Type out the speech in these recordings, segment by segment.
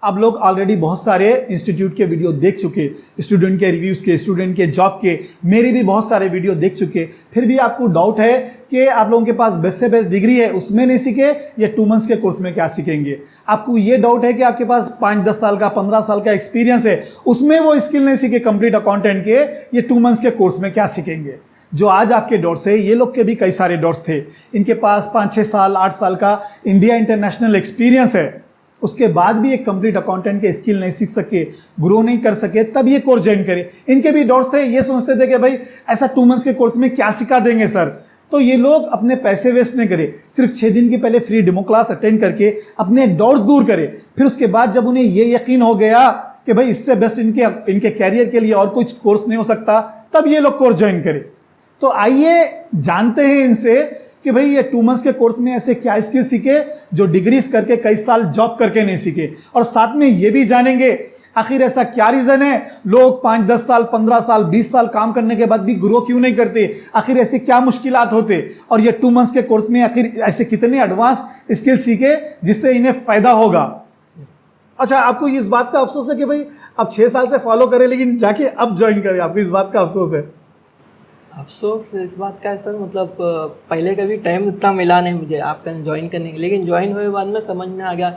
आप लोग ऑलरेडी बहुत सारे इंस्टीट्यूट के वीडियो देख चुके, स्टूडेंट के रिव्यूज़ के, स्टूडेंट के जॉब के, मेरे भी बहुत सारे वीडियो देख चुके। फिर भी आपको डाउट है कि आप लोगों के पास बेस्ट से बेस्ट डिग्री है, उसमें नहीं सीखे, या 2 मंथ्स के कोर्स में क्या सीखेंगे। आपको ये डाउट है कि आपके पास 5-10 साल का 15 साल का एक्सपीरियंस है, उसमें वो स्किल नहीं सीखे कंप्लीट अकाउंटेंट के, ये 2 मंथ्स के कोर्स में क्या सीखेंगे। जो आज आपके डाउट्स है, ये लोग के भी कई सारे डाउट्स थे। इनके पास 5-6 साल 8 साल का इंडिया इंटरनेशनल एक्सपीरियंस है, उसके बाद भी एक कंप्लीट अकाउंटेंट के स्किल नहीं सीख सके, ग्रो नहीं कर सके, तब ये कोर्स ज्वाइन करे। इनके भी डाउट्स थे, ये सोचते थे कि भाई ऐसा 2 मंथ्स के कोर्स में क्या सिखा देंगे सर। तो ये लोग अपने पैसे वेस्ट नहीं करे, सिर्फ 6 दिन की पहले फ्री डेमो क्लास अटेंड करके अपने डाउट्स दूर करे। फिर उसके बाद जब उन्हें ये यकीन हो गया कि भाई इससे बेस्ट इनके कैरियर के लिए और कुछ कोर्स नहीं हो सकता, तब ये लोग कोर्स ज्वाइन करे। तो आइए जानते हैं इनसे कि भाई ये 2 मंथ्स के कोर्स में ऐसे क्या स्किल सीखे जो डिग्रीज करके कई साल जॉब करके नहीं सीखे, और साथ में ये भी जानेंगे आखिर ऐसा क्या रीजन है लोग 5-10 साल 15 साल 20 साल काम करने के बाद भी ग्रो क्यों नहीं करते, आखिर ऐसे क्या मुश्किलात होते, और ये 2 मंथ्स के कोर्स में आखिर ऐसे कितने एडवांस स्किल सीखे जिससे इन्हें फायदा होगा। अच्छा, आपको इस बात का अफसोस है कि भाई आप 6 साल से फॉलो करें लेकिन जाके अब ज्वाइन करें, आपको इस बात का अफसोस है? अफसोस इस बात का है सर, मतलब पहले कभी टाइम उतना मिला नहीं मुझे आपका ज्वाइन करने के, लेकिन ज्वाइन हुए बाद में समझ में आ गया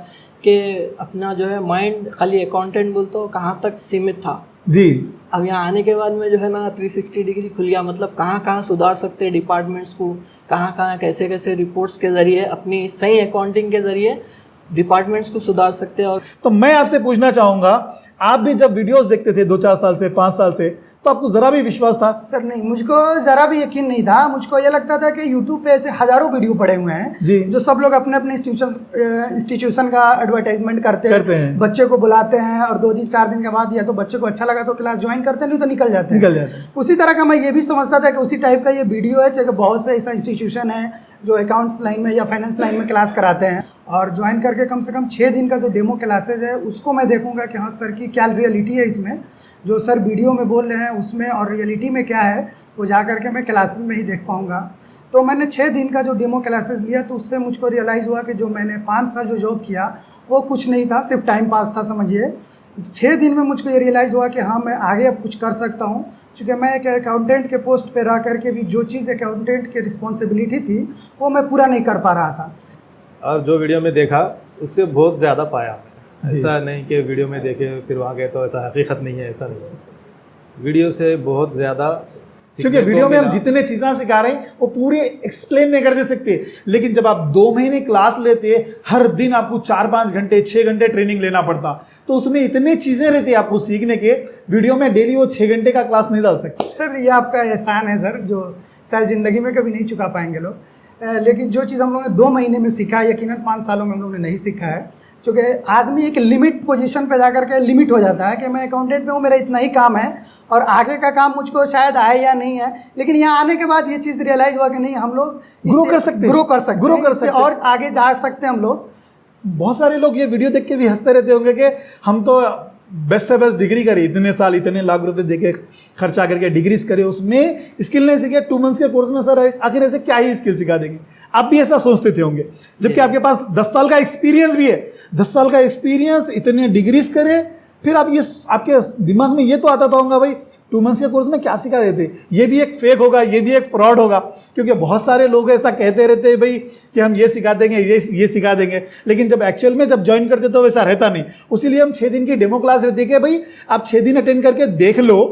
कि अपना जो है माइंड खाली अकाउंटेंट बोलते हो कहाँ तक सीमित था जी। अब यहाँ आने के बाद में जो है ना 360 डिग्री खुल गया, मतलब कहाँ कहाँ सुधार सकते हैं डिपार्टमेंट्स को, कहाँ कहाँ कैसे कैसे रिपोर्ट्स के ज़रिए अपनी सही अकाउंटिंग के ज़रिए डिपार्टमेंट्स को सुधार सकते हैं। और तो मैं आपसे पूछना चाहूँगा, आप भी जब वीडियोस देखते थे 2-4 साल से 5 साल से, तो आपको ज़रा भी विश्वास था? सर नहीं, मुझको ज़रा भी यकीन नहीं था। मुझको ये लगता था कि यूट्यूब पे ऐसे हज़ारों वीडियो पड़े हुए हैं जी, जो सब लोग अपने अपने इंस्टीट्यूशन का एडवर्टाइजमेंट करते हैं, बच्चे को बुलाते हैं और 2-4 दिन के बाद या तो बच्चे को अच्छा लगा तो क्लास ज्वाइन करते हैं, नहीं तो निकल जाते हैं। उसी तरह का मैं ये भी समझता था कि उसी टाइप का ये वीडियो है, चाहे बहुत से ऐसा इंस्टीट्यूशन है जो अकाउंट्स लाइन में या फाइनेंस लाइन में क्लास कराते हैं, और ज्वाइन करके कम से कम 6 दिन का जो डेमो क्लासेज है उसको मैं देखूंगा कि हाँ सर की क्या रियलिटी है इसमें, जो सर वीडियो में बोल रहे हैं उसमें और रियलिटी में क्या है, वो जा करके मैं क्लासेस में ही देख पाऊंगा। तो मैंने 6 दिन का जो डेमो क्लासेस लिया तो उससे मुझको रियलाइज़ हुआ कि जो मैंने 5 साल जो जॉब किया वो कुछ नहीं था, सिर्फ टाइम पास था समझिए। 6 दिन में मुझको ये रियलाइज़ हुआ कि हाँ मैं आगे अब कुछ कर सकता हूँ, चूँकि मैं एक अकाउंटेंट के पोस्ट पे रह करके भी जो चीज़ अकाउंटेंट की रिस्पॉन्सिबिलिटी थी वो मैं पूरा नहीं कर पा रहा था। और जो वीडियो में देखा उससे बहुत ज़्यादा पाया मैंने। ऐसा नहीं कि वीडियो में देखे फिर वहाँ गए तो ऐसा हकीकत नहीं है, ऐसा नहीं। वीडियो से बहुत ज़्यादा, क्योंकि वीडियो में हम जितने चीज़ें सिखा रहे हैं वो पूरे एक्सप्लेन नहीं कर दे सकते, लेकिन जब आप 2 महीने क्लास लेते, हर दिन आपको 4-5 घंटे 6 घंटे ट्रेनिंग लेना पड़ता, तो उसमें इतनी चीज़ें रहती है आपको सीखने के, वीडियो में डेली वो 6 घंटे का क्लास नहीं डाल सकते। सर ये आपका एहसान है सर, जो शायद ज़िंदगी में कभी नहीं चुका पाएंगे लोग। लेकिन जो चीज़ हम लोगों ने 2 महीने में सीखा है, यकीनन 5 सालों में हम लोगों ने नहीं सीखा है। क्योंकि आदमी एक लिमिट पोजीशन पे जाकर के लिमिट हो जाता है कि मैं अकाउंटेंट में हूँ, मेरा इतना ही काम है और आगे का काम मुझको शायद आए या नहीं है। लेकिन यहाँ आने के बाद ये चीज़ रियलाइज़ हुआ कि नहीं, हम लोग ग्रो कर सकते और आगे जा सकते हैं हम लोग। बहुत सारे लोग ये वीडियो देख के भी हंसते रहते होंगे कि हम तो बेस्ट से बेस्ट डिग्री करी, इतने साल इतने लाख रुपए देके खर्चा करके डिग्रीज करे, उसमें स्किल नहीं सीखे। 2 मंथ्स के कोर्स में सर आखिर ऐसे क्या ही स्किल सिखा देंगे? आप भी ऐसा सोचते थे होंगे, जबकि आपके पास 10 साल का एक्सपीरियंस भी है। 10 साल का एक्सपीरियंस, इतने डिग्रीज करे, फिर आप ये आपके दिमाग में ये तो आता था होगा भाई 2 मंथ्स के कोर्स में क्या सिखा देते, ये भी एक फेक होगा, ये भी एक फ्रॉड होगा। क्योंकि बहुत सारे लोग ऐसा कहते रहते हैं भाई कि हम ये सिखा देंगे, ये सिखा देंगे, लेकिन जब एक्चुअल में जब ज्वाइन करते तो वैसा रहता नहीं। उसीलिए हम 6 दिन की डेमो क्लास रहती है कि भाई आप 6 दिन अटेंड करके देख लो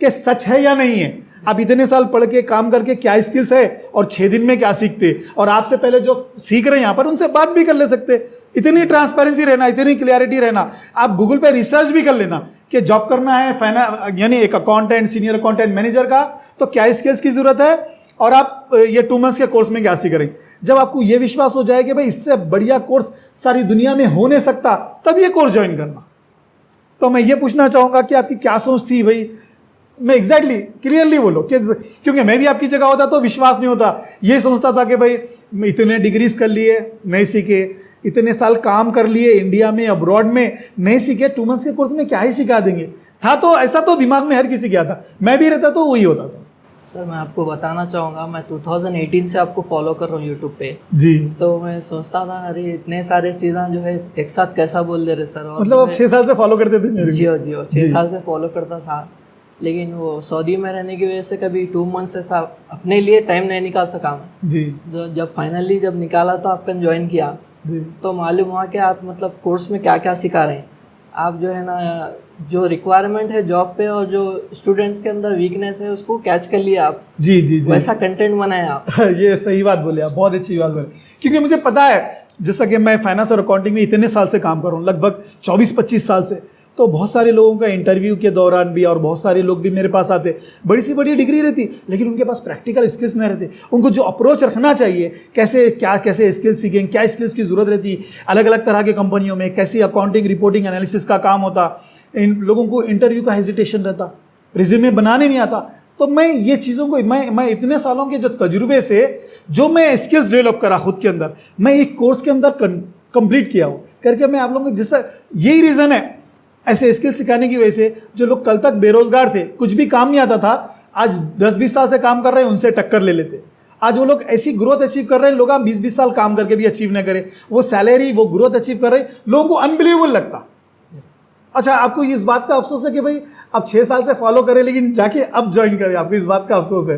कि सच है या नहीं है, आप इतने साल पढ़ के काम करके क्या स्किल्स है और 6 दिन में क्या सीखते, और आपसे पहले जो सीख रहे हैं यहाँ पर उनसे बात भी कर ले सकते। इतनी ट्रांसपेरेंसी रहना, इतनी क्लियरिटी रहना, आप गूगल पे रिसर्च भी कर लेना कि जॉब करना है यानी एक अकाउंटेंट, सीनियर अकाउंटेंट, मैनेजर का, तो क्या स्किल्स की जरूरत है और आप ये 2 मंथ्स के कोर्स में क्या सीख रहे हैं। जब आपको ये विश्वास हो जाए कि भाई इससे बढ़िया कोर्स सारी दुनिया में हो नहीं सकता, तब ये कोर्स ज्वाइन करना। तो मैं ये पूछना चाहूँगा कि आपकी क्या सोच थी भाई, मैं एग्जैक्टली क्लियरली बोलो कि, क्योंकि मैं भी आपकी जगह होता तो विश्वास नहीं होता, ये सोचता था कि भाई इतने डिग्रीज कर लिए नहीं सीखे, इतने साल काम कर लिए इंडिया में अब्रॉड में नहीं सीखे, 2 मंथ्स के कोर्स में क्या ही सिखा देंगे। था तो ऐसा तो दिमाग में हर किसी के आता, मैं भी रहता तो वही होता था। सर मैं आपको बताना चाहूँगा, मैं 2018 से आपको फॉलो कर रहा हूँ यूट्यूब पे। जी, तो मैं सोचता था अरे इतने सारे चीज़ें जो है एक साथ कैसा बोल दे रहे सर। और मतलब आप 6 साल से फॉलो करते थे मेरे को? जियो जियो 6 साल से फॉलो करता था, लेकिन वो सऊदी में रहने की वजह से कभी 2 मंथ से अपने लिए टाइम नहीं निकाल सका मैं। जी जब फाइनली जब निकाला तो आपने ज्वाइन किया जी तो मालूम हुआ कि आप मतलब कोर्स में क्या क्या सिखा रहे हैं। आप जो है ना जो रिक्वायरमेंट है जॉब पे और जो स्टूडेंट्स के अंदर वीकनेस है उसको कैच कर लिया आप। जी जी जी वैसा कंटेंट बनाया आप। ये सही बात बोले आप, बहुत अच्छी बात बोले, क्योंकि मुझे पता है जैसा कि मैं फाइनेंस और अकाउंटिंग में इतने साल से काम कर रहा हूँ, लगभग 24-25 साल से। तो बहुत सारे लोगों का इंटरव्यू के दौरान भी और बहुत सारे लोग भी मेरे पास आते, बड़ी सी बड़ी डिग्री रहती लेकिन उनके पास प्रैक्टिकल स्किल्स नहीं रहते। उनको जो अप्रोच रखना चाहिए, कैसे स्किल्स सीखें, क्या स्किल्स की ज़रूरत रहती, अलग अलग तरह के कंपनियों में कैसी अकाउंटिंग रिपोर्टिंग एनालिसिस का काम होता, इन लोगों को इंटरव्यू का हेजिटेशन रहता, रिज्यूमे बनाने नहीं आता। तो मैं ये चीज़ों को मैं इतने सालों के जो तजुर्बे से जो मैं स्किल्स डेवलप करा खुद के अंदर, मैं एक कोर्स के अंदर कंप्लीट किया हूँ करके मैं आप लोगों को, जैसा यही रीज़न है ऐसे स्किल सिखाने की वजह से जो लोग कल तक बेरोजगार थे, कुछ भी काम नहीं आता था, आज 10-20 साल से काम कर रहे हैं, उनसे टक्कर ले लेते। आज वो लोग ऐसी ग्रोथ अचीव कर रहे हैं, लोग 20-20 साल काम करके भी अचीव नहीं करें, वो सैलरी वो ग्रोथ अचीव कर रहे हैं, लोगों को अनबिलीवेबल लगता। अच्छा, आपको इस बात का अफसोस है कि भाई आप 6 साल से फॉलो करें लेकिन जाके अब ज्वाइन करें, आपको इस बात का अफसोस है?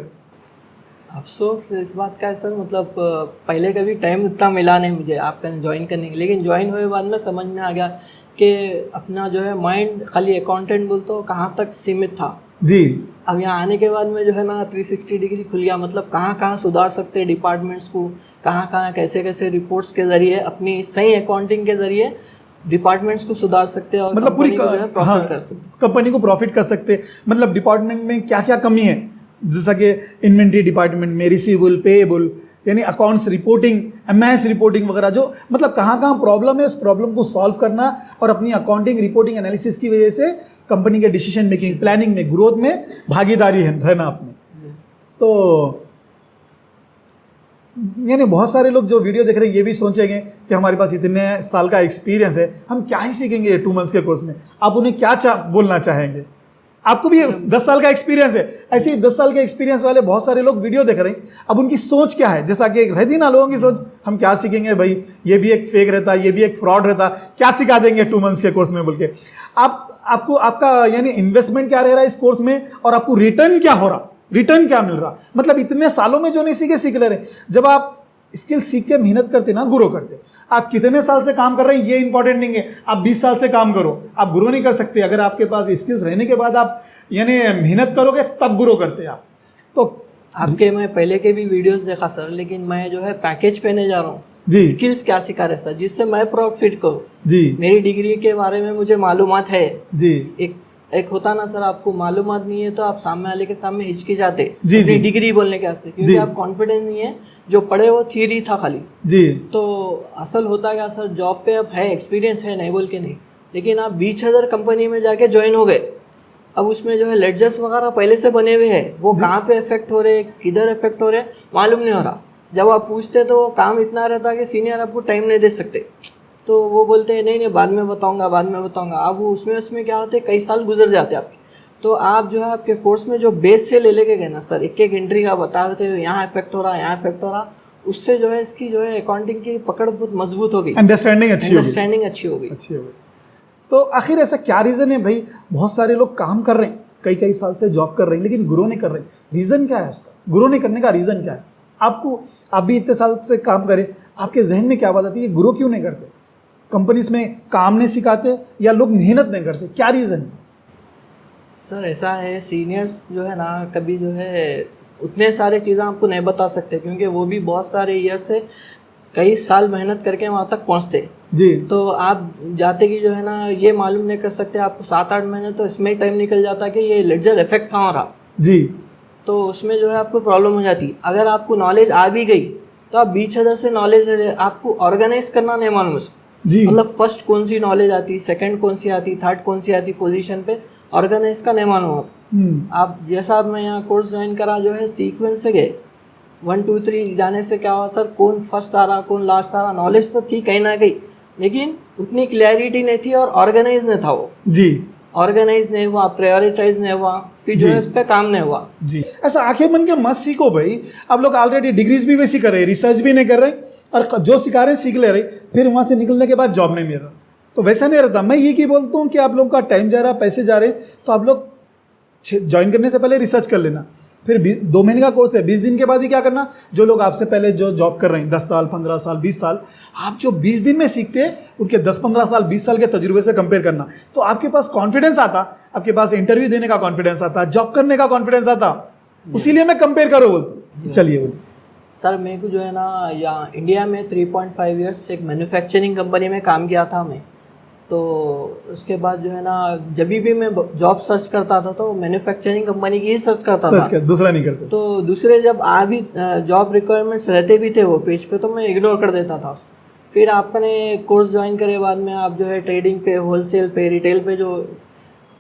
अफसोस इस बात का है सर, मतलब पहले कभी टाइम इतना मिला नहीं मुझे आपका ज्वाइन करने के, लेकिन ज्वाइन हुए बाद में समझ में आ गया कि अपना जो है माइंड खाली अकाउंटेंट बोलते हो कहाँ तक सीमित था। जी, अब यहाँ आने के बाद में जो है ना 360 डिग्री खुल गया, मतलब कहाँ कहाँ सुधार सकते हैं डिपार्टमेंट्स को, कहाँ कहाँ कैसे कैसे रिपोर्ट्स के ज़रिए अपनी सही अकाउंटिंग के ज़रिए डिपार्टमेंट्स को सुधार सकते हैं और मतलब पूरी प्रॉफिट कर सकते, कंपनी को प्रॉफिट कर सकते। मतलब डिपार्टमेंट में क्या क्या कमी है, जैसा कि इन्वेंट्री डिपार्टमेंट में रिसीवेबल, पेएबल, यानी अकाउंट्स रिपोर्टिंग, एमएस रिपोर्टिंग वगैरह, जो मतलब कहाँ कहाँ प्रॉब्लम है उस प्रॉब्लम को सॉल्व करना और अपनी अकाउंटिंग रिपोर्टिंग एनालिसिस की वजह से कंपनी के डिसीजन मेकिंग, प्लानिंग में, ग्रोथ में भागीदारी रहना अपने। तो यानी बहुत सारे लोग जो वीडियो देख रहे हैं ये भी सोचेंगे कि हमारे पास इतने साल का एक्सपीरियंस है, हम क्या ही सीखेंगे 2 मंथ्स के कोर्स में। आप उन्हें क्या बोलना चाहेंगे? आपको भी 10 साल का एक्सपीरियंस है, ऐसे ही 10 साल के एक्सपीरियंस वाले बहुत सारे लोग वीडियो देख रहे हैं। अब उनकी सोच क्या है, जैसा कि रहती ना लोगों की सोच, हम क्या सीखेंगे भाई, ये भी एक फेक रहता, ये भी एक फ्रॉड रहता, क्या सिखा देंगे 2 मंथ्स के कोर्स में बोल के। आपको आपका यानी इन्वेस्टमेंट क्या रह रहा है इस कोर्स में और आपको रिटर्न क्या हो रहा, रिटर्न क्या मिल रहा, मतलब इतने सालों में जो नहीं सीखे सीख ले रहे। जब आप स्किल सीख के मेहनत करते ना, ग्रो करते। आप कितने साल से काम कर रहे हैं ये इंपॉर्टेंट नहीं है, आप 20 साल से काम करो, आप ग्रो नहीं कर सकते। अगर आपके पास स्किल्स रहने के बाद आप यानी मेहनत करोगे तब ग्रो करते हैं आप। तो आपके मैं पहले के भी वीडियोस देखा सर, लेकिन मैं जो है पैकेज पे नहीं जा रहा हूँ जी, स्किल्स क्या सिखा रहे सर जिससे मैं प्रॉफिट करूँ जी। मेरी डिग्री के बारे में मुझे मालूमात है जी, एक होता ना सर, आपको मालूमात नहीं है तो आप सामने वाले के सामने हिचकिचाते जी, अपनी जी। डिग्री बोलने के वास्ते, क्योंकि आप कॉन्फिडेंस नहीं है, जो पढ़े वो थियरी था खाली। जी, तो असल होता क्या सर, जॉब पे अब है, एक्सपीरियंस है, नहीं बोल के नहीं, लेकिन आप 20,000 कंपनी में जाके ज्वाइन हो गए। अब उसमें जो है लेडजर्स वगैरह पहले से बने हुए हैं, वो कहाँ पे इफेक्ट हो रहे, किधर इफेक्ट हो रहे मालूम नहीं हो रहा। जब आप पूछते तो काम इतना रहता कि सीनियर आपको टाइम नहीं दे सकते, तो वो बोलते हैं नहीं बाद में बताऊंगा, बाद में बताऊंगा। अब वो उसमें क्या होते, कई साल गुजर जाते आपके। तो आप जो है आपके कोर्स में जो बेस से ले लेके गए ना सर, एक एक एंट्री का बताते हो, यहाँ इफेक्ट हो रहा, यहाँ इफेक्ट हो रहा, उससे जो है इसकी जो है अकाउंटिंग की पकड़ बहुत मजबूत हो गई, अंडरस्टैंडिंग अच्छी हो गई। तो आखिर ऐसा क्या रीज़न है भाई, बहुत सारे लोग काम कर रहे हैं, कई साल से जॉब कर रहे हैं लेकिन ग्रो नहीं कर रहे, रीज़न क्या है उसका? ग्रो नहीं करने का रीज़न क्या है? आप भी इतने साल से काम करें, आपके जहन में क्या बात आती है, ग्रो क्यों नहीं करते? कंपनीज में काम नहीं सिखाते या लोग मेहनत नहीं करते, क्या रीज़न है? सर ऐसा है, सीनियर्स जो है ना कभी जो है उतने सारे चीज़ें आपको नहीं बता सकते, क्योंकि वो भी बहुत सारे ईयर से कई साल मेहनत करके वहाँ तक पहुँचते जी। तो आप जाते कि जो है ना ये मालूम नहीं कर सकते, आपको 7-8 महीने तो इसमें ही टाइम निकल जाता कि ये लेडजर इफेक्ट कहाँ हो रहा जी। तो उसमें जो है आपको प्रॉब्लम हो जाती। अगर आपको नॉलेज आ भी गई तो आप 20,000 से नॉलेज, आपको ऑर्गेनाइज करना नहीं मालूम उसको जी, मतलब फर्स्ट कौन सी नॉलेज आती, सेकंड कौन सी आती, थर्ड कौन सी आती, पोजीशन पे ऑर्गेनाइज का नहीं मालूम आप जैसा मैं यहाँ कोर्स ज्वाइन करा जो है सीक्वेंस से गए 1 2 3 जाने से क्या हुआ सर, कौन फर्स्ट आ रहा कौन लास्ट आ रहा, नॉलेज तो थी कहीं ना कहीं, लेकिन उतनी क्लैरिटी नहीं थी और ऑर्गेनाइज नहीं था वो जी। ऑर्गेनाइज नहीं हुआ, प्रायोरिटाइज नहीं हुआ, फिर जो है उस पर काम नहीं हुआ। जी, ऐसा आंखें बन के मत सीखो भाई। आप लोग ऑलरेडी डिग्रीज भी वैसी कर रहे हैं, रिसर्च भी नहीं कर रहे, और जो सिखा रहे हैं सीख ले रहे, फिर वहाँ से निकलने के बाद जॉब नहीं मिल रहा, तो वैसा नहीं रहता। मैं ये की बोलता हूँ कि आप लोग का टाइम जा रहा, पैसे जा रहे, तो आप लोग ज्वाइन करने से पहले रिसर्च कर लेना। फिर 2 महीने का कोर्स है, 20 दिन के बाद ही क्या करना, जो लोग आपसे पहले जो जॉब कर रहे हैं 10 साल 15 साल 20 साल, आप जो 20 दिन में सीखते हैं उनके 10-15 साल 20 साल के तजुर्बे से कंपेयर करना, तो आपके पास कॉन्फिडेंस आता, आपके पास इंटरव्यू देने का कॉन्फिडेंस आता, जॉब करने का कॉन्फिडेंस आता। उसीलिए मैं कंपेयर करो बोलता। चलिए बोलिए। सर मेरे को जो है ना, यहाँ इंडिया में 3.5 ईयर्स एक मैन्युफैक्चरिंग कंपनी में काम किया था मैं। तो उसके बाद जो है ना, जब भी मैं जॉब सर्च करता था तो मैन्युफैक्चरिंग कंपनी की ही सर्च करता था, दूसरा नहीं करते। तो दूसरे जब भी जॉब रिक्वायरमेंट्स रहते भी थे वो पेज पे, तो मैं इग्नोर कर देता था उसको। फिर आपने कोर्स ज्वाइन करे बाद में आप जो है ट्रेडिंग पे, होलसेल पे, रिटेल पे जो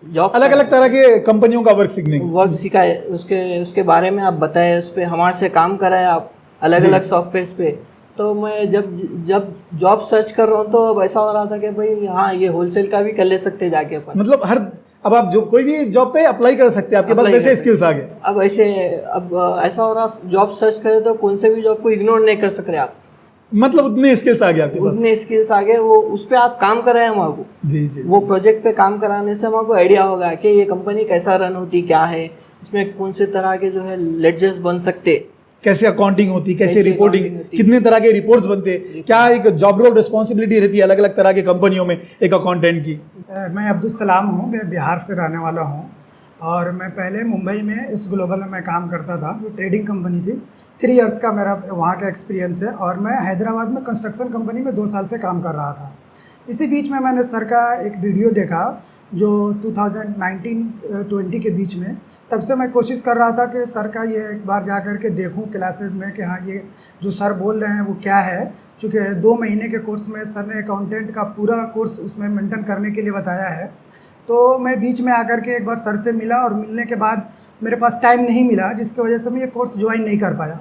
जॉब, अलग अलग तरह के कंपनियों का वर्क सिखाए, उसके बारे में आप बताए, उस पर हमारे से काम कराए आप अलग अलग सॉफ्टवेयर पे। तो मैं जब जॉब सर्च कर रहा हूँ तो अब ऐसा हो रहा था कि भाई हाँ, ये होलसेल का भी कर ले सकते जाके अपन, मतलब अब आप जो कोई भी जॉब पे अप्लाई कर सकते हैं, आपके पास वैसे स्किल्स आ गए। अब ऐसा हो रहा, जॉब सर्च करें तो कौन से भी जॉब को इग्नोर नहीं कर सक रहे आप, मतलब उतने स्किल्स आ गए आपके पास, उतने स्किल्स आ गए। वो उस पर आप काम कर रहे हैं हमारे को। जी जी। वो प्रोजेक्ट पे काम कराने से हमारे को आइडिया होगा कि ये कंपनी कैसा रन होती, क्या है इसमें, कौन से तरह के जो है लेडजर्स बन सकते, कैसे अकाउंटिंग होती, कैसे रिपोर्टिंग, कितने तरह के रिपोर्ट्स बनते, क्या एक जॉब रोल रिस्पॉन्सिबिलिटी रहती है अलग अलग तरह के कंपनियों में एक अकाउंटेंट की। मैं अब्दुल सलाम हूँ, मैं बिहार से रहने वाला हूँ, और मैं पहले मुंबई में इस ग्लोबल में मैं काम करता था, जो ट्रेडिंग कंपनी थी। 3 इयर्स का मेरा वहाँ का एक्सपीरियंस है, और मैं हैदराबाद में कंस्ट्रक्शन कंपनी में 2 साल से काम कर रहा था। इसी बीच में मैंने सर का एक वीडियो देखा जो 2019-20 के बीच में, तब से मैं कोशिश कर रहा था कि सर का ये एक बार जा कर के देखूँ क्लासेस में कि हाँ, ये जो सर बोल रहे हैं वो क्या है। चूँकि 2 महीने के कोर्स में सर ने अकाउंटेंट का पूरा कोर्स उसमें मेंटेन करने के लिए बताया है। तो मैं बीच में आकर के एक बार सर से मिला, और मिलने के बाद मेरे पास टाइम नहीं मिला, जिसकी वजह से मैं ये कोर्स ज्वाइन नहीं कर पाया।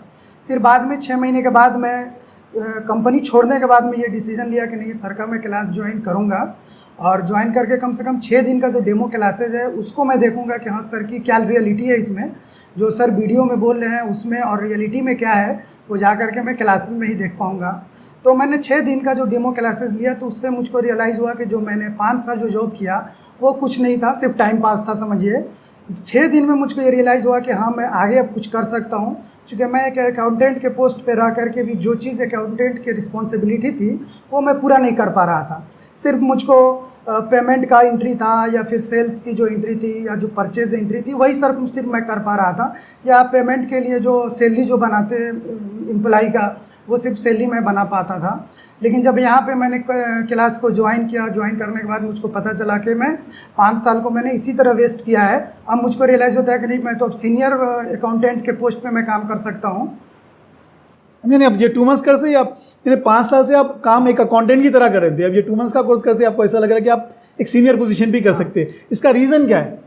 फिर बाद में 6 महीने के बाद मैं कंपनी छोड़ने के बाद में ये डिसीज़न लिया कि नहीं, सर का मैं क्लास ज्वाइन करूँगा, और ज्वाइन करके कम से कम 6 दिन का जो डेमो क्लासेज है उसको मैं देखूंगा कि हाँ, सर की क्या रियलिटी है इसमें, जो सर वीडियो में बोल रहे हैं उसमें और रियलिटी में क्या है, वो जा करके मैं क्लासेस में ही देख पाऊंगा। तो मैंने 6 दिन का जो डेमो क्लासेस लिया, तो उससे मुझको रियलाइज़ हुआ कि जो मैंने 5 साल जो जॉब किया वो कुछ नहीं था, सिर्फ टाइम पास था समझिए। 6 दिन में मुझको ये रियलाइज़ हुआ कि हाँ, मैं आगे अब कुछ कर सकता हूँ, क्योंकि मैं एक अकाउंटेंट के पोस्ट पे रह करके भी जो चीज़ अकाउंटेंट की रिस्पॉन्सिबिलिटी थी वो मैं पूरा नहीं कर पा रहा था। सिर्फ मुझको पेमेंट का एंट्री था, या फिर सेल्स की जो एंट्री थी, या जो परचेज एंट्री थी, वही सिर्फ मैं कर पा रहा था, या पेमेंट के लिए जो सैलरी जो बनाते एम्प्लॉई का, वो सिर्फ सैलरी में बना पाता था। लेकिन जब यहाँ पे मैंने क्लास को ज्वाइन किया, ज्वाइन करने के बाद मुझको पता चला कि मैं 5 साल को मैंने इसी तरह वेस्ट किया है। अब मुझको रियलाइज़ होता है कि नहीं, मैं तो अब सीनियर अकाउंटेंट के पोस्ट पे मैं काम कर सकता हूँ। नहीं, अब ये 2 मंथ्स कर से आप 5 साल से आप काम एक अकाउंटेंट की तरह कर रहे थे, अब ये 2 मंथ्स का कोर्स कर से आपको ऐसा लग रहा है कि आप एक सीनियर पोजीशन भी कर सकते हैं। इसका रीज़न क्या है?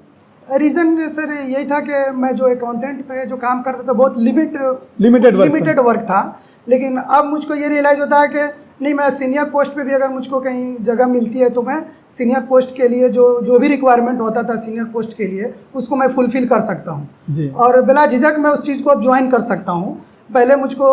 रीज़न सर यही था कि मैं जो अकाउंटेंट पे जो काम करता था बहुत लिमिटेड वर्क था। लेकिन अब मुझको ये रियलाइज़ होता है कि नहीं, मैं सीनियर पोस्ट पे भी अगर मुझको कहीं जगह मिलती है तो मैं सीनियर पोस्ट के लिए जो भी रिक्वायरमेंट होता था सीनियर पोस्ट के लिए, उसको मैं फुलफ़िल कर सकता हूँ, और बिला झिझक मैं उस चीज़ को अब ज्वाइन कर सकता हूँ। पहले मुझको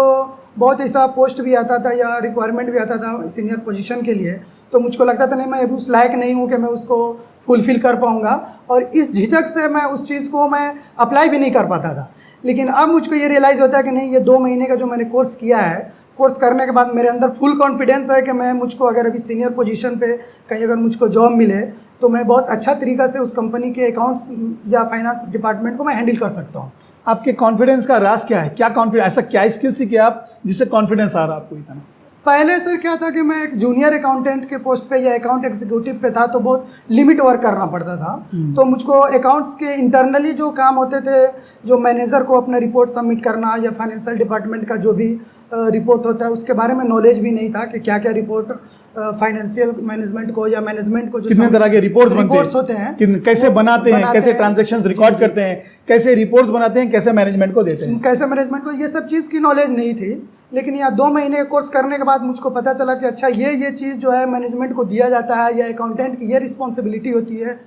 बहुत ऐसा पोस्ट भी आता था या रिक्वायरमेंट भी आता था सीनियर पोजीशन के लिए, तो मुझको लगता था नहीं, मैं उस लायक नहीं हूँ कि मैं उसको फुलफ़िल कर पाऊँगा, और इस झिझक से मैं उस चीज़ को मैं अप्लाई भी नहीं कर पाता था। लेकिन अब मुझको ये रियलाइज़ होता है कि नहीं, ये 2 महीने का जो मैंने कोर्स किया है, कोर्स करने के बाद मेरे अंदर फुल कॉन्फिडेंस है कि मैं मुझको अगर अभी सीनियर पोजीशन पे कहीं अगर मुझको जॉब मिले तो मैं बहुत अच्छा तरीक़ा से उस कंपनी के अकाउंट्स या फाइनेंस डिपार्टमेंट को मैं हैंडल कर सकता हूँ। आपके कॉन्फिडेंस का राज क्या है? क्या कॉन्फिडेंस, ऐसा क्या स्किल सीखे आप जिससे कॉन्फिडेंस आ रहा आपको इतना? पहले सर क्या था कि मैं एक जूनियर अकाउंटेंट के पोस्ट पे या अकाउंट एग्जीक्यूटिव पे था, तो बहुत लिमिट वर्क करना पड़ता था। तो मुझको अकाउंट्स के इंटरनली जो काम होते थे, जो मैनेजर को अपना रिपोर्ट सबमिट करना या फाइनेंशियल डिपार्टमेंट का जो भी रिपोर्ट होता है, उसके बारे में नॉलेज भी नहीं था कि क्या क्या रिपोर्ट फाइनेंशियल मैनेजमेंट को या मैनेजमेंट को जो कितने तरह के रिपोर्ट्स होते हैं, कैसे बनाते हैं, कैसे ट्रांजैक्शंस रिकॉर्ड करते हैं, कैसे रिपोर्ट्स बनाते हैं, कैसे मैनेजमेंट को देते हैं, कैसे मैनेजमेंट को, ये सब चीज़ की नॉलेज नहीं थी। लेकिन यहाँ 2 महीने का कोर्स करने के बाद मुझको पता चला कि अच्छा ये चीज़ जो है मैनेजमेंट को दिया जाता है या अकाउंटेंट की ये रिस्पॉन्सिबिलिटी होती है।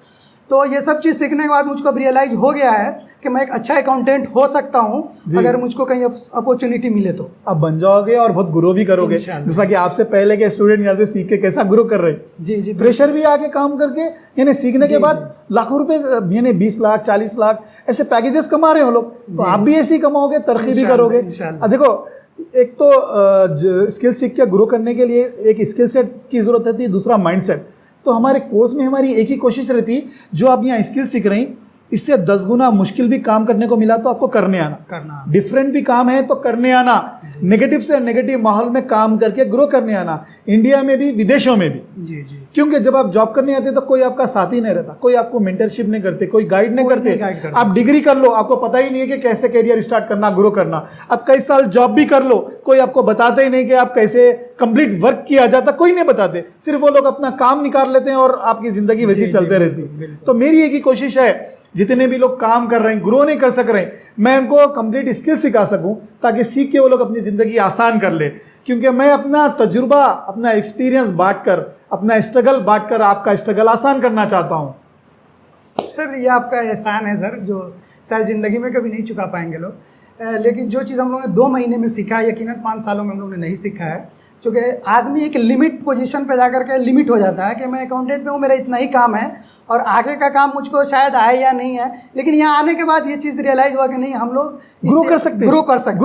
तो ये सब चीज़ सीखने के बाद मुझको रियलाइज हो गया है कि मैं एक अच्छा अकाउंटेंट हो सकता हूँ अगर मुझको कहीं अपॉर्चुनिटी मिले तो। आप बन जाओगे और बहुत ग्रो भी करोगे, जैसा कि आपसे पहले के स्टूडेंट यहाँ से सीख के कैसा ग्रो कर रहे हैं। जी जी। फ्रेशर भी आके काम करके यानी सीखने के बाद लाखों रुपए यानी 20 लाख 40 लाख ऐसे पैकेजेस कमा रहे हो लोग, तो आप भी ऐसे ही कमाओगे, तरक्की भी करोगे। देखो, एक तो स्किल सीख के ग्रो करने के लिए एक स्किल सेट की जरूरत होती है, दूसरा माइंड सेट। तो हमारे कोर्स में हमारी एक ही कोशिश रहती है, जो आप यहाँ स्किल सीख रही इससे 10 गुना मुश्किल भी काम करने को मिला तो आपको करने आना, डिफरेंट भी काम है तो करने आना, नेगेटिव से नेगेटिव माहौल में काम करके ग्रो करने आना, इंडिया में भी विदेशों में भी। जी जी। क्योंकि जब आप जॉब करने आते तो कोई आपका साथी नहीं रहता, कोई आपको मेंटरशिप नहीं करते, कोई गाइड नहीं करते। आप डिग्री कर लो, आपको पता ही नहीं है कि कैसे करियर स्टार्ट करना, ग्रो करना। आप कई साल जॉब भी कर लो, कोई आपको बताता ही नहीं कि आप कैसे कंप्लीट वर्क किया जाता, कोई नहीं बताते। सिर्फ वो लोग अपना काम निकाल लेते हैं और आपकी जिंदगी वैसी चलते रहती। तो मेरी एक ही कोशिश है, जितने भी लोग काम कर रहे हैं, ग्रो नहीं कर सक रहे हैं, मैं उनको कंप्लीट स्किल सिखा सकूं ताकि सीख के वो लोग अपनी ज़िंदगी आसान कर ले। क्योंकि मैं अपना तजुर्बा, अपना एक्सपीरियंस बांटकर, अपना स्ट्रगल बांटकर आपका स्ट्रगल आसान करना चाहता हूं। सर ये आपका एहसान है सर, जो शायद ज़िंदगी में कभी नहीं चुका पाएंगे लोग। लेकिन जो चीज़ हम लोगों ने 2 महीने में सीखा है, यकीनन 5 सालों में हम लोगों ने नहीं सीखा है। क्योंकि आदमी एक लिमिट पोजीशन पे जाकर के लिमिट हो जाता है कि मैं अकाउंटेंट में हूँ, मेरा इतना ही काम है और आगे का काम मुझको शायद आए या नहीं है। लेकिन यहाँ आने के बाद ये चीज़ रियलाइज़ हुआ कि नहीं, हम लोग ग्रो कर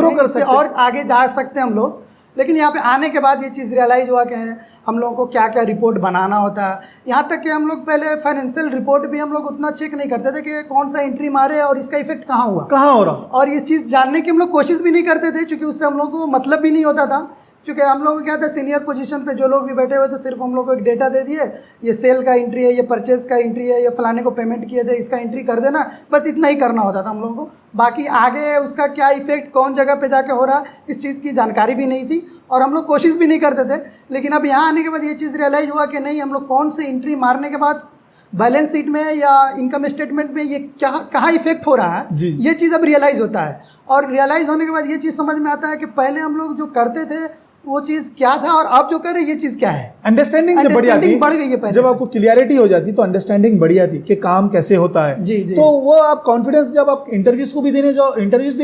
सकते हैं और आगे जा सकते हैं हम लोग। लेकिन यहाँ पे आने के बाद ये चीज़ रियलाइज़ हुआ कि हम लोगों को क्या क्या रिपोर्ट बनाना होता है। यहाँ तक कि हम लोग पहले फाइनेंशियल रिपोर्ट भी हम लोग उतना चेक नहीं करते थे कि कौन सा एंट्री मारे और इसका इफेक्ट कहाँ हुआ, कहाँ हो रहा, और इस चीज़ जानने की हम लोग कोशिश भी नहीं करते थे, क्योंकि उससे हम लोग को मतलब भी नहीं होता था। क्योंकि हम लोग को क्या था, सीनियर पोजीशन पे जो लोग भी बैठे हुए थे, सिर्फ हम लोग को एक डेटा दे दिए, ये सेल का एंट्री है, ये परचेज का एंट्री है, ये फलाने को पेमेंट किए थे, इसका एंट्री कर देना, बस इतना ही करना होता था हम लोगों को। बाकी आगे उसका क्या इफेक्ट कौन जगह पे जाके हो रहा, इस चीज़ की जानकारी भी नहीं थी और हम लोग कोशिश भी नहीं करते थे। लेकिन अब यहाँ आने के बाद ये चीज़ रियलाइज़ हुआ कि नहीं, हम लोग कौन से एंट्री मारने के बाद बैलेंस शीट में या इनकम स्टेटमेंट में ये क्या कहाँ इफेक्ट हो रहा है, ये चीज़ अब रियलाइज़ होता है। और रियलाइज़ होने के बाद ये चीज़ समझ में आता है कि पहले हम लोग जो करते थे वो चीज़ क्या था और आप जो कर रहे हैं ये चीज़ क्या है। अंडरस्टैंडिंग बढ़ गई है पहले। जब आपको क्लियरिटी हो जाती तो अंडरस्टैंडिंग बढ़ जाती कि काम कैसे होता है। जी जी। तो वो आप कॉन्फिडेंस, जब आप इंटरव्यूज भी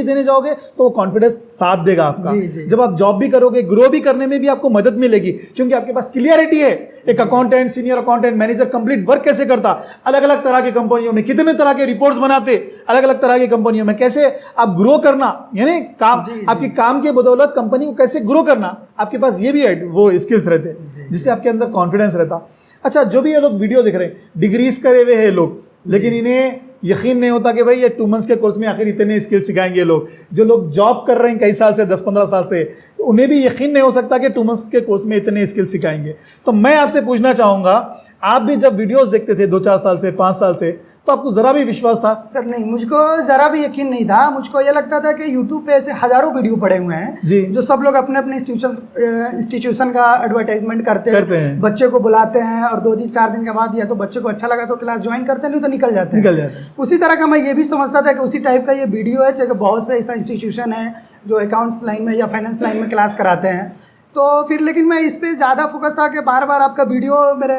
देने जाओगे तो वो कॉन्फिडेंस साथ देगा आपका। जी जी। जब आप जॉब भी करोगे, ग्रो भी करने में भी आपको मदद मिलेगी, क्योंकि आपके पास क्लियरिटी है। एक accountant, senior accountant, manager complete work कैसे करता, अलग अलग तरह की कंपनियों में कितने तरह के रिपोर्ट्स बनाते, अलग अलग तरह की कंपनियों में कैसे आप ग्रो करना, यानी काम आपकी काम के बदौलत कंपनी को कैसे ग्रो करना, आपके पास ये भी वो स्किल्स रहते जिससे आपके अंदर कॉन्फिडेंस रहता। अच्छा, जो भी ये लोग वीडियो देख रहे हैं, डिग्रीज करे हुए हैं लोग, लेकिन इन्हें यकीन नहीं होता कि भाई ये 2 मंथ्स के कोर्स में आखिर इतने स्किल सिखाएंगे लोग। जो लोग जॉब कर रहे हैं कई साल से, 10-15 साल से, उन्हें भी यकीन नहीं हो सकता कि 2 मंथ्स के कोर्स में इतने स्किल सिखाएंगे। तो मैं आपसे पूछना चाहूँगा, आप भी जब वीडियोस देखते थे 2-4 साल से, 5 साल से, तो आपको ज़रा भी विश्वास था? सर नहीं, मुझको ज़रा भी यकीन नहीं था। मुझको ये लगता था कि यूट्यूब पे ऐसे हज़ारों वीडियो पड़े हुए हैं जो सब लोग अपने अपने इंस्टीट्यूशन का एडवर्टाइजमेंट करते हैं, बच्चे को बुलाते हैं और 2-4 दिन के बाद या तो बच्चे को अच्छा लगा तो क्लास ज्वाइन करते हैं, नहीं तो निकल जाते हैं। उसी तरह का मैं ये भी समझता था कि उसी टाइप का ये वीडियो है, चाहे बहुत से ऐसा इंस्टीट्यूशन है जो अकाउंट्स लाइन में या फाइनेंस लाइन में क्लास कराते हैं। तो फिर लेकिन मैं इस पे ज़्यादा फोकस था कि बार बार आपका वीडियो मेरे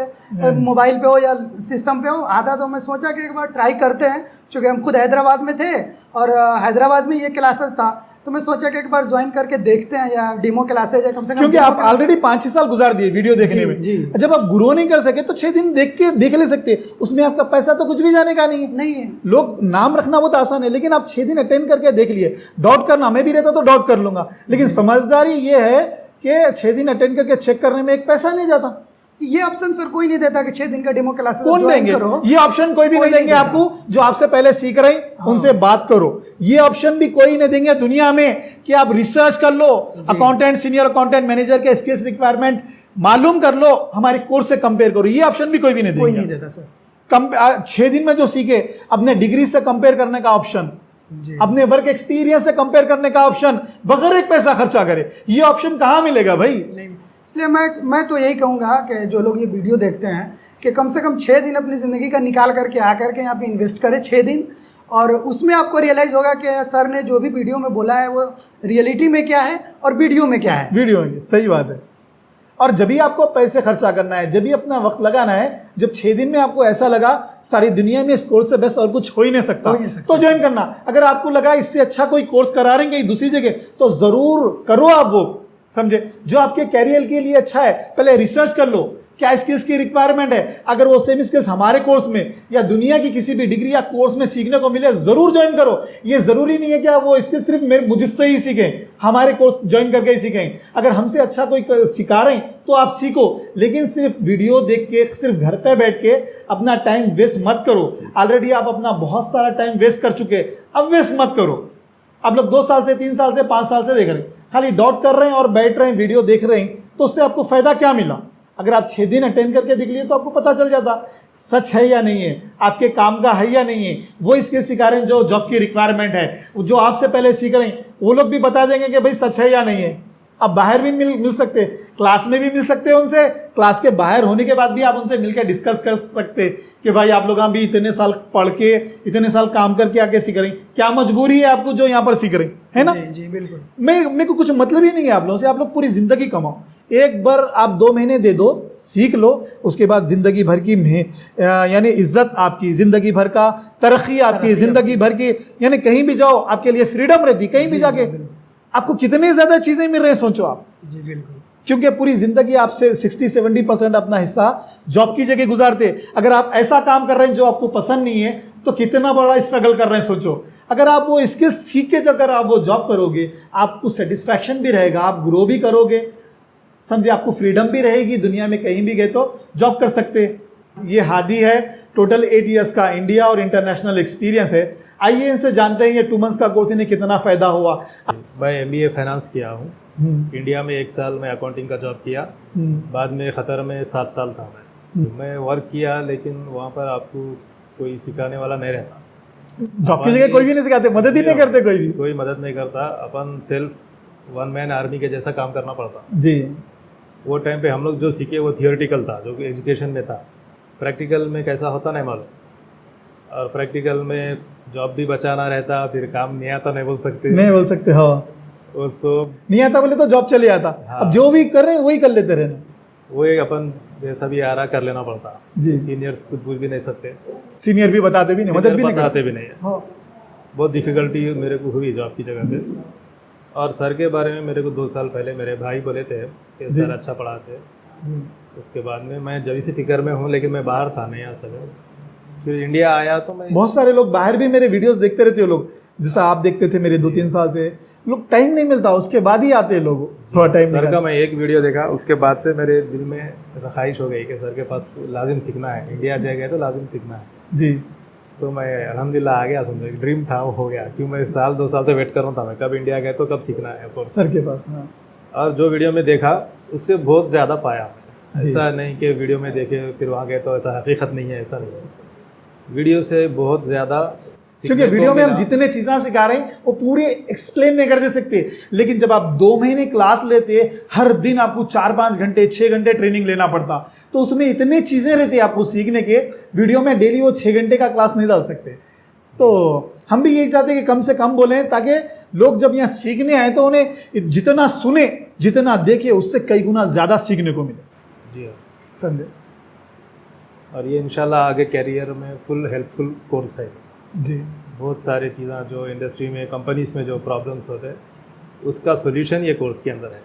मोबाइल पे हो या सिस्टम पे हो आता, तो मैं सोचा कि एक बार ट्राई करते हैं। चूँकि हम खुद हैदराबाद में थे और हैदराबाद में ये क्लासेस था, तो मैं सोचा कि एक बार ज्वाइन करके देखते हैं, या डेमो क्लासेज या कम से कम, क्योंकि आप ऑलरेडी 5-6 साल गुजार दिए वीडियो देखने में। जब आप ग्रो नहीं कर सके तो 6 दिन देख ले सकते, उसमें आपका पैसा तो कुछ भी जाने का नहीं है। लोग नाम रखना बहुत आसान है, लेकिन आप 6 दिन अटेंड करके देख लिए। डाउट करना, मैं भी रहता तो डाउट कर लूंगा, लेकिन समझदारी ये है कि 6 दिन अटेंड करके चेक करने में एक पैसा नहीं जाता। ये ऑप्शन सर कोई नहीं देता कि 6 दिन का डेमो क्लास कौन देंगे? ये ऑप्शन कोई भी नहीं देंगे आपको। जो आपसे पहले सीख रहे हैं उनसे बात करो, ये ऑप्शन भी कोई नहीं देंगे दुनिया में कि आप रिसर्च कर लो, अकाउंटेंट, सीनियर अकाउंटेंट, मैनेजर के स्किल्स रिक्वायरमेंट मालूम कर लो, हमारे कोर्स से कंपेयर करो। ये ऑप्शन भी कोई भी नहीं देगा, कोई नहीं देता सर। 6 दिन में जो सीखे, अपने डिग्री से कंपेयर करने का ऑप्शन, अपने वर्क एक्सपीरियंस से कंपेयर करने का ऑप्शन, बगैर एक पैसा खर्चा करे, ये ऑप्शन कहाँ मिलेगा भाई? नहीं, इसलिए मैं तो यही कहूँगा कि जो लोग ये वीडियो देखते हैं कि कम से कम 6 दिन अपनी ज़िंदगी का निकाल करके आकर के यहाँ पे इन्वेस्ट करें 6 दिन, और उसमें आपको रियलाइज़ होगा कि सर ने जो भी वीडियो में बोला है वो रियलिटी में क्या है और वीडियो में क्या है। वीडियो में सही बात है। और जब भी आपको पैसे खर्चा करना है, जब भी अपना वक्त लगाना है, जब 6 दिन में आपको ऐसा लगा सारी दुनिया में इस कोर्स से बेस्ट और कुछ हो ही नहीं सकता, तो ज्वाइन करना। अगर आपको लगा इससे अच्छा कोई कोर्स करा रहे हैं कहीं दूसरी जगह, तो जरूर करो आप वो, समझे, जो आपके कैरियर के लिए अच्छा है। पहले रिसर्च कर लो क्या स्किल्स की रिक्वायरमेंट है, अगर वो सेम स्किल्स हमारे कोर्स में या दुनिया की किसी भी डिग्री या कोर्स में सीखने को मिले, जरूर ज्वाइन करो। ये जरूरी नहीं है कि आप वो स्किल्स सिर्फ मुझसे ही सीखें, हमारे कोर्स ज्वाइन करके ही सीखें। अगर हमसे अच्छा कोई सिखा रहे हैं तो आप सीखो, लेकिन सिर्फ वीडियो देख के, सिर्फ घर पे बैठ के अपना टाइम वेस्ट मत करो। ऑलरेडी आप अपना बहुत सारा टाइम वेस्ट कर चुके, अब वेस्ट मत करो। आप लोग 2 साल से, 3 साल से, 5 साल से देख रहे हैं, खाली डाउट कर रहे हैं और बैठ रहे हैं, वीडियो देख रहे हैं, तो उससे आपको फायदा क्या मिला? अगर आप 6 दिन अटेंड करके देख लिए तो आपको पता चल जाता सच है या नहीं है, आपके काम का है या नहीं है। वो स्किल सिखा रहे हैं जो जॉब की रिक्वायरमेंट है, जो आपसे पहले सीख रहे हैं, वो लोग भी बता देंगे कि भाई सच है या नहीं है। आप बाहर भी मिल सकते, क्लास में भी मिल सकते हैं उनसे, क्लास के बाहर होने के बाद भी आप उनसे मिलकर डिस्कस कर सकते कि भाई आप लोग भी इतने साल पढ़ के, इतने साल काम करके आके सीख रहे हैं, क्या मजबूरी है आपको जो यहाँ पर सीख रहे हैं, है ना? जी बिल्कुल। मेरे को कुछ मतलब ही नहीं है आप लोगों से, आप लोग पूरी जिंदगी कमाओ। एक बार आप 2 महीने दे दो, सीख लो, उसके बाद जिंदगी भर की यानी इज्जत आपकी, जिंदगी भर का तरक्की आपकी, जिंदगी भर की, यानी कहीं भी जाओ आपके लिए फ्रीडम रहती, कहीं भी जाके आपको कितनी ज्यादा चीजें मिल रही हैं सोचो आप। जी बिल्कुल। क्योंकि पूरी जिंदगी आपसे 60-70% अपना हिस्सा जॉब की जगह गुजारते। अगर आप ऐसा काम कर रहे हैं जो आपको पसंद नहीं है, तो कितना बड़ा स्ट्रगल कर रहे हैं सोचो। अगर आप वो स्किल सीख के अगर आप वो जॉब करोगे, आपको सेटिस्फैक्शन भी रहेगा, आप ग्रो भी करोगे, समझे, आपको फ्रीडम भी रहेगी, दुनिया में कहीं भी गए तो जॉब कर सकते। ये हादी है, टोटल 8 इयर्स का इंडिया और इंटरनेशनल एक्सपीरियंस है। आइए इनसे जानते हैं ये 2 मंथ्स का कोर्स इन्हें कितना फ़ायदा हुआ। मैं MBA फाइनेंस किया हूँ। इंडिया में 1 साल मैं अकाउंटिंग का जॉब किया, बाद में क़तर में 7 साल था मैं वर्क किया, लेकिन वहाँ पर आपको कोई सिखाने वाला नहीं रहता। जॉब की जगह कोई भी नहीं सिखाते, मदद ही नहीं करते, कोई मदद नहीं करता। अपन सेल्फ 1 मैन आर्मी के जैसा काम करना पड़ता जी। वो टाइम पे हम लोग जो सीखे वो थियोरेटिकल था, जो कि एजुकेशन में था। प्रैक्टिकल में कैसा होता नहीं मालूम, और प्रैक्टिकल में जॉब भी बचाना रहता, फिर काम नहीं आता नहीं बोल सकते, हाँ, वो सब नहीं आता बोले तो जॉब चले जाता। हाँ। अब जो भी कर रहे हैं वही कर लेते रहना, वो एक अपन जैसा भी आ रहा कर लेना पड़ता जी। सीनियर्स कुछ पूछ भी नहीं सकते, सीनियर भी बताते भी नहीं, मदद भी नहीं बताते भी नहीं है। हाँ। बहुत डिफ़िकल्टी मेरे को हुई जॉब की जगह पे। और सर के बारे में मेरे को 2 साल पहले मेरे भाई बोले थे कि सर अच्छा पढ़ाते। उसके बाद में मैं जब इसी फिक्र में हूँ, लेकिन मैं बाहर था नहीं आ सका। फिर इंडिया आया तो मैं, बहुत सारे लोग बाहर भी मेरे वीडियोस देखते रहते हो लोग, जैसा आप देखते थे मेरे 2-3 साल से, लोग टाइम नहीं मिलता, उसके बाद ही आते हैं लोग थोड़ा टाइम। सर का मैं एक वीडियो देखा, उसके बाद से मेरे दिल में ख्वाहिश हो गई कि सर के पास लाजिम सीखना है, इंडिया जाएगा तो लाजिम सीखना है जी। तो मैं अल्हम्दुलिल्लाह आ गया, समझो एक ड्रीम था वो हो गया। क्यों मैं 1-2 साल से वेट कर रहा था, मैं कब इंडिया गए तो कब सीखना है कोर्स सर के पास। हाँ। और जो वीडियो में देखा उससे बहुत ज़्यादा पाया। ऐसा नहीं कि वीडियो में देखे फिर वहाँ गए तो ऐसा हकीकत नहीं है, ऐसा नहीं है। वीडियो से बहुत ज़्यादा, क्योंकि वीडियो में हम जितने चीज़ें सिखा रहे हैं वो पूरे एक्सप्लेन नहीं कर दे सकते, लेकिन जब आप 2 महीने क्लास लेते, हर दिन आपको 4-5 घंटे 6 घंटे ट्रेनिंग लेना पड़ता, तो उसमें इतनी चीज़ें रहती है आपको सीखने के। वीडियो में डेली वो 6 घंटे का क्लास नहीं डाल सकते। तो हम भी यही चाहते हैं कि कम से कम बोलें, ताकि लोग जब यहाँ सीखने आए तो उन्हें जितना सुने, जितना देखे, उससे कई गुना ज़्यादा सीखने को मिले। जी हाँ, समझे। और ये इंशाल्लाह आगे कैरियर में फुल हेल्पफुल कोर्स है जी। बहुत सारी चीज़ें जो इंडस्ट्री में, कंपनीज में जो प्रॉब्लम्स होते हैं, उसका सोल्यूशन ये कोर्स के अंदर है।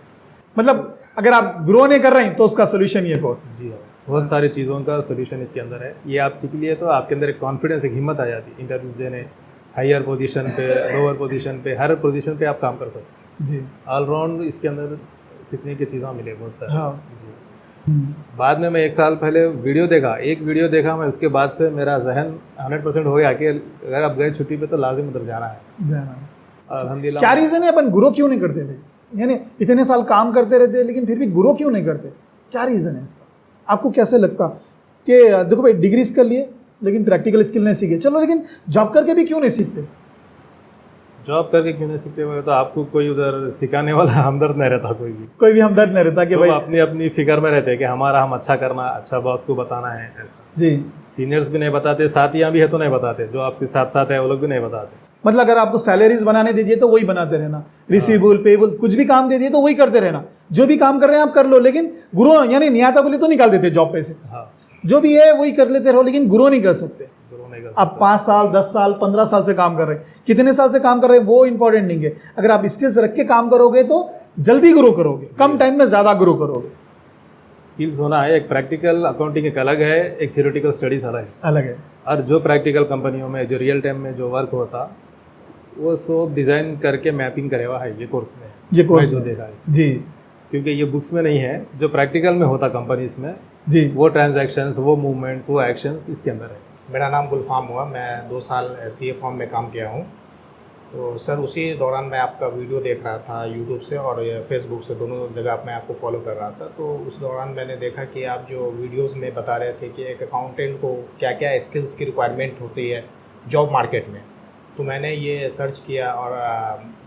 मतलब अगर आप ग्रो नहीं कर रहे हैं तो उसका सोल्यूशन ये कोर्स। जी हाँ, बहुत सारी चीज़ों का सोल्यूशन इसके अंदर है। ये आप सीख लिए तो आपके अंदर एक कॉन्फिडेंस, एक हिम्मत आ जाती है इंटरव्यूज देने, हायर पोजीशन पे, लोअर पोजीशन पे, हर पोजीशन पे आप काम कर सकते हैं। जी। ऑलराउंड इसके अंदर सीखने की चीज़ें मिले बहुत सारी। हाँ। बाद में मैं 1 साल पहले वीडियो देखा, एक वीडियो देखा मैं, उसके बाद से मेरा जहन 100% हो गया कि अगर आप गए छुट्टी पे तो लाजिम उधर जाना है। अल्हम्दुलिल्लाह। क्या रीज़न है अपन ग्रो क्यों नहीं करते भाई? यानी इतने साल काम करते रहते हैं लेकिन फिर भी ग्रो क्यों नहीं करते? क्या रीज़न है इसका? आपको कैसे लगता कि देखो भाई डिग्रीज कर लिए लेकिन प्रैक्टिकल स्किल नहीं सीखे, चलो लेकिन जॉब करके भी क्यों नहीं सीखते? जॉब करके क्यों नहीं सीखते हुए तो आपको कोई उधर सिखाने वाला हमदर्द नहीं रहता, कोई भी हमदर्द नहीं रहता कि भाई अपनी अपनी फिक्र में रहते हैं कि हमारा हम अच्छा करना, अच्छा बॉस को बताना है। जी। सीनियर्स भी नहीं बताते, साथियाँ भी है तो नहीं बताते, जो आपके साथ साथ है वो लोग भी नहीं बताते। मतलब अगर आपको सैलरीज बनाने दे दिए तो वही बनाते रहना, रिसीवेबल पेबल कुछ भी काम दे दिए तो वही करते रहना, जो भी काम कर रहे हैं आप कर लो, लेकिन ग्रो यानी नियाता बोले तो निकाल देते जॉब पे से, हाँ, जो भी है वही कर लेते रहो, लेकिन ग्रो नहीं कर सकते। ग्रो नहीं कर आप 5 साल 10 साल 15 साल से काम कर रहे हैं, कितने साल से काम कर रहे हैं वो इंपॉर्टेंट नहीं है, अगर आप स्किल्स रख के काम करोगे तो जल्दी ग्रो करोगे, कम टाइम में ज़्यादा ग्रो करोगे। स्किल्स होना है, एक प्रैक्टिकल अकाउंटिंग एक अलग है, एक थियोरेटिकल स्टडीज अलग है। अलग है। और जो प्रैक्टिकल कंपनियों में जो रियल टाइम में जो वर्क होता वो सब डिज़ाइन करके मैपिंग करे हुआ है ये कोर्स में, ये कोर्स मैं जो में। देखा है जी क्योंकि ये बुक्स में नहीं है, जो प्रैक्टिकल में होता कंपनीज में जी वो ट्रांजैक्शंस, वो मूवमेंट्स, वो एक्शंस इसके अंदर है। मेरा नाम गुलफाम हुआ, मैं 2 साल CA फॉर्म में काम किया हूँ। तो सर उसी दौरान मैं आपका वीडियो देख रहा था यूट्यूब से और फेसबुक से, दोनों जगह मैं आपको फॉलो कर रहा था। तो उस दौरान मैंने देखा कि आप जो वीडियोस में बता रहे थे कि एक अकाउंटेंट को क्या क्या स्किल्स की रिक्वायरमेंट होती है जॉब मार्केट में। तो मैंने ये सर्च किया और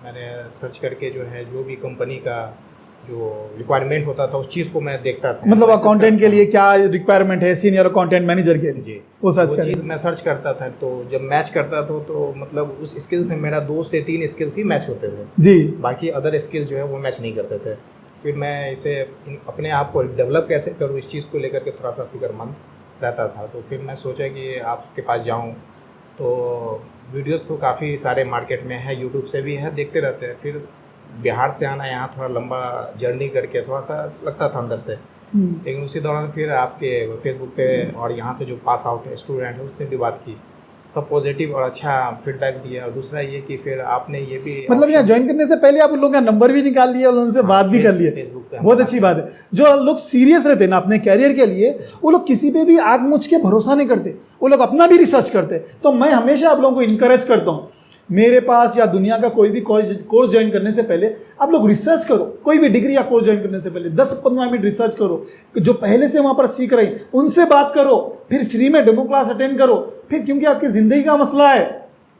मैंने सर्च करके जो है जो भी कंपनी का जो रिक्वायरमेंट होता था उस चीज़ को मैं देखता था। मतलब अकाउंटेंट के लिए क्या रिक्वायरमेंट है सीनियर अकाउंटेंट मैनेजर के लिए, जी वो सर्च वो करें। चीज़ मैं सर्च करता था। तो जब मैच करता था तो मतलब उस स्किल से मेरा 2 से 3 स्किल्स ही मैच होते थे, जी बाकी अदर स्किल जो है वो मैच नहीं करते थे। फिर मैं इसे अपने आप को डेवलप कैसे करूँ इस चीज़ को लेकर के थोड़ा सा फिक्रमंद रहता था। तो फिर मैं सोचा कि आपके पास जाऊँ। तो वीडियोस तो काफ़ी सारे मार्केट में है, यूट्यूब से भी है, देखते रहते हैं। फिर बिहार से आना यहाँ थोड़ा लंबा जर्नी करके थोड़ा सा लगता था अंदर से, लेकिन उसी दौरान फिर आपके फेसबुक पे और यहाँ से जो पास आउट स्टूडेंट है उससे भी बात की, सब पॉजिटिव और अच्छा फीडबैक दिया। और दूसरा ये कि फिर आपने ये भी मतलब यहाँ ज्वाइन करने से पहले आप उन लोगों का नंबर भी निकाल लिया और उनसे बात भी कर लिए, फेसबुक पे बहुत अच्छी बात है। जो लोग सीरियस रहते हैं ना अपने कैरियर के लिए, वो लोग किसी पे भी आग मुझ के भरोसा नहीं करते, वो लोग अपना भी रिसर्च करते। तो मैं हमेशा आप लोगों को इनकरेज करता हूँ, मेरे पास या दुनिया का कोई भी कोर्स ज्वाइन करने से पहले आप लोग रिसर्च करो, कोई भी डिग्री या कोर्स ज्वाइन करने से पहले 10-15 मिनट रिसर्च करो, जो पहले से वहाँ पर सीख रहे हैं उनसे बात करो, फिर फ्री में डेमो क्लास अटेंड करो, फिर क्योंकि आपकी ज़िंदगी का मसला है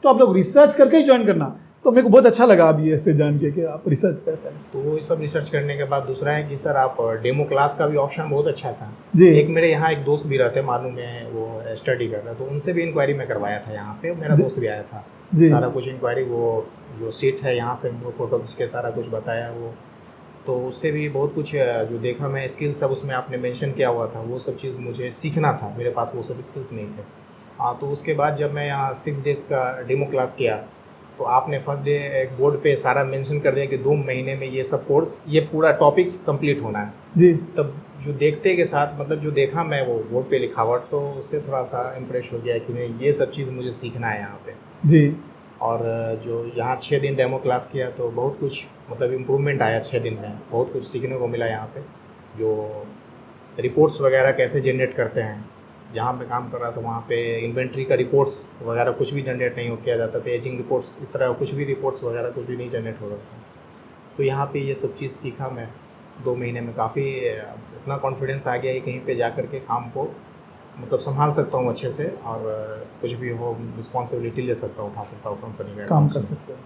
तो आप लोग रिसर्च करके ही ज्वाइन करना। तो मेरे को बहुत अच्छा लगा अभी ऐसे जान के कि आप रिसर्च करते हैं। तो वो सब रिसर्च करने के बाद दूसरा है कि सर आप डेमो क्लास का भी ऑप्शन बहुत अच्छा था जी। एक मेरे यहाँ एक दोस्त भी रहते मालूम में, वो स्टडी कर रहा, तो उनसे भी इंक्वायरी में करवाया था यहाँ पे, मेरा दोस्त भी आया था। जी। सारा कुछ इंक्वायरी, वो जो सीट है यहाँ से वो फोटो खींच के सारा कुछ बताया वो, तो उससे भी बहुत कुछ जो देखा मैं स्किल्स सब उसमें आपने मेंशन किया हुआ था, वो सब चीज़ मुझे सीखना था, मेरे पास वो सब स्किल्स नहीं थे। हाँ, तो उसके बाद जब मैं यहाँ 6 डेज़ का डेमो क्लास किया तो आपने फर्स्ट डे एक बोर्ड पे सारा मेंशन कर दिया कि 2 महीने में ये सब कोर्स, ये पूरा टॉपिक्स कंप्लीट होना है जी। तब जो देखते के साथ मतलब जो देखा मैं वो बोर्ड पे लिखावट, तो उससे थोड़ा सा इम्प्रेस हो गया कि नहीं ये सब चीज़ मुझे सीखना है यहाँ पे। जी। और जो यहाँ 6 दिन डेमो क्लास किया तो बहुत कुछ मतलब इम्प्रूवमेंट आया 6 दिन में, बहुत कुछ सीखने को मिला यहाँ पे। जो रिपोर्ट्स वगैरह कैसे जनरेट करते हैं, जहाँ मैं काम कर रहा था वहाँ पे इन्वेंट्री का रिपोर्ट्स वगैरह कुछ भी जनरेट नहीं किया जाता था, एजिंग रिपोर्ट्स इस तरह कुछ भी रिपोर्ट्स वगैरह कुछ भी नहीं जनरेट होता था। तो यहाँ पे ये सब चीज़ सीखा मैं 2 महीने में, काफ़ी इतना कॉन्फिडेंस आ गया कि कहीं पे जा कर के काम को मतलब संभाल सकता हूँ अच्छे से, और कुछ भी हो रिस्पॉन्सिबिलिटी ले सकता हूँ, उठा सकता हूँ कंपनी का काम कर सकते हैं।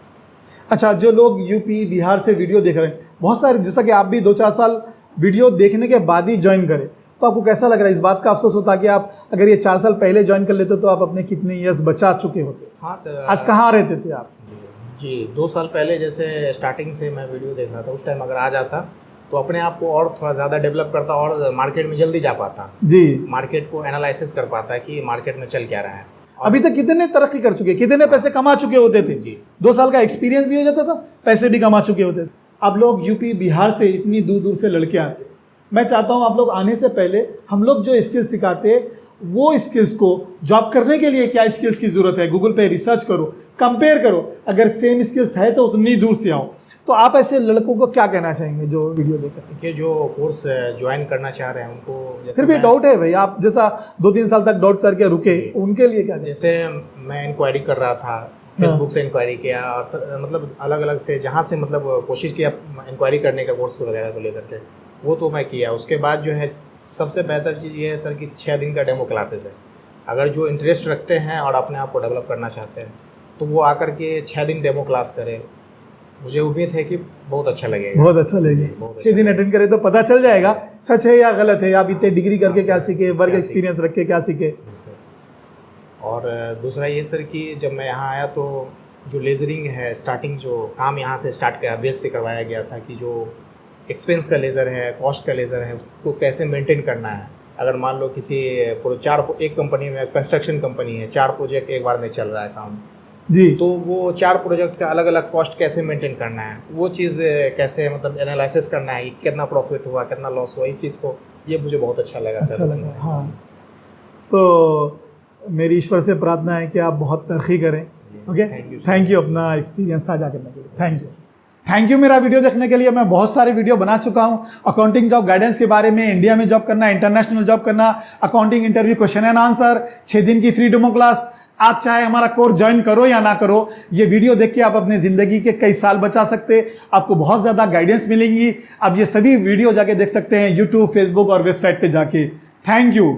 अच्छा, जो लोग यूपी बिहार से वीडियो देख रहे हैं, बहुत सारे, जैसा कि आप भी 2-4 साल वीडियो देखने के बाद ही ज्वाइन करें, तो आपको कैसा लग रहा है? इस बात का अफसोस होता कि आप अगर ये 4 साल पहले ज्वाइन कर लेते तो आप अपने कितने ईयर्स बचा चुके होते। हाँ सर। आज कहाँ रहते थे आप? जी 2 साल पहले जैसे स्टार्टिंग से मैं वीडियो देख रहा था, उस टाइम अगर आ जाता तो अपने आप को और थोड़ा ज़्यादा डेवलप करता और मार्केट में जल्दी जा पाता, जी। मार्केट को एनालिसिस कर पाता कि मार्केट में चल क्या रहा है। अभी तक कितने तरक्की कर चुके, कितने पैसे कमा चुके होते थे? जी। 2 साल का एक्सपीरियंस भी हो जाता था, पैसे भी कमा चुके होते थे। आप लोग यूपी बिहार से इतनी दूर दूर से लड़के आते, मैं चाहता हूँ आप लोग आने से पहले हम लोग जो स्किल्स सिखाते वो स्किल्स को जॉब करने के लिए क्या स्किल्स की ज़रूरत है, गूगल पे रिसर्च करो, कंपेयर करो, अगर सेम स्किल्स है तो उतनी दूर से आओ। तो आप ऐसे लड़कों को क्या कहना चाहेंगे जो वीडियो देख रहे हैं? कि जो कोर्स ज्वाइन करना चाह रहे हैं उनको, जैसे फिर भी डाउट है भाई, आप जैसा 2-3 साल तक डाउट करके रुके, उनके लिए क्या? जैसे मैं इंक्वायरी कर रहा था, फेसबुक से इंक्वायरी किया और मतलब अलग अलग से जहाँ से मतलब कोशिश किया इंक्वायरी करने का कोर्स को वगैरह को लेकर के, वो तो मैं किया। उसके बाद जो है सबसे बेहतर चीज़ ये है सर कि 6 दिन का डेमो क्लासेस है। अगर जो इंटरेस्ट रखते हैं और अपने आप को डेवलप करना चाहते हैं तो वो आकर के 6 दिन डेमो क्लास करें, मुझे उम्मीद है कि बहुत अच्छा लगेगा। बहुत अच्छा लगेगा। 6 दिन अटेंड करें तो पता चल जाएगा सच है या गलत है, आप इतने डिग्री करके क्या सीखे, वर्क एक्सपीरियंस रख के क्या सीखे। और दूसरा ये सर कि जब मैं यहाँ आया तो जो लेजरिंग है, स्टार्टिंग जो काम यहाँ से स्टार्ट किया, बेस से करवाया गया था कि जो एक्सपेंस का लेज़र है, कॉस्ट का लेज़र है, उसको कैसे मेंटेन करना है। अगर मान लो किसी एक कंपनी में, कंस्ट्रक्शन कंपनी है, 4 प्रोजेक्ट एक बार में चल रहा है काम, जी, तो वो 4 प्रोजेक्ट का अलग अलग कॉस्ट कैसे मेंटेन करना है, वो चीज़ कैसे मतलब एनालिसिस करना है, कि कितना प्रॉफिट हुआ, कितना लॉस हुआ, इस चीज़ को, ये मुझे बहुत अच्छा लगा अच्छा सर। लगा, हाँ। तो मेरी ईश्वर से प्रार्थना है कि आप बहुत तरक्की करें। ओके, थैंक यू अपना एक्सपीरियंस साझा करने के लिए, थैंक यू। मेरा वीडियो देखने के लिए। मैं बहुत सारे वीडियो बना चुका हूं अकाउंटिंग जॉब गाइडेंस के बारे में, इंडिया में जॉब करना, इंटरनेशनल जॉब करना, accounting interview question and answer, 6 दिन की फ्री डेमो क्लास। आप चाहे हमारा कोर्स ज्वाइन करो या ना करो, ये वीडियो देख के आप अपने जिंदगी के कई साल बचा सकते, आपको बहुत ज्यादा गाइडेंस मिलेंगी। आप ये सभी वीडियो जाके देख सकते हैं यूट्यूब, फेसबुक और वेबसाइट पे जाके। Thank you.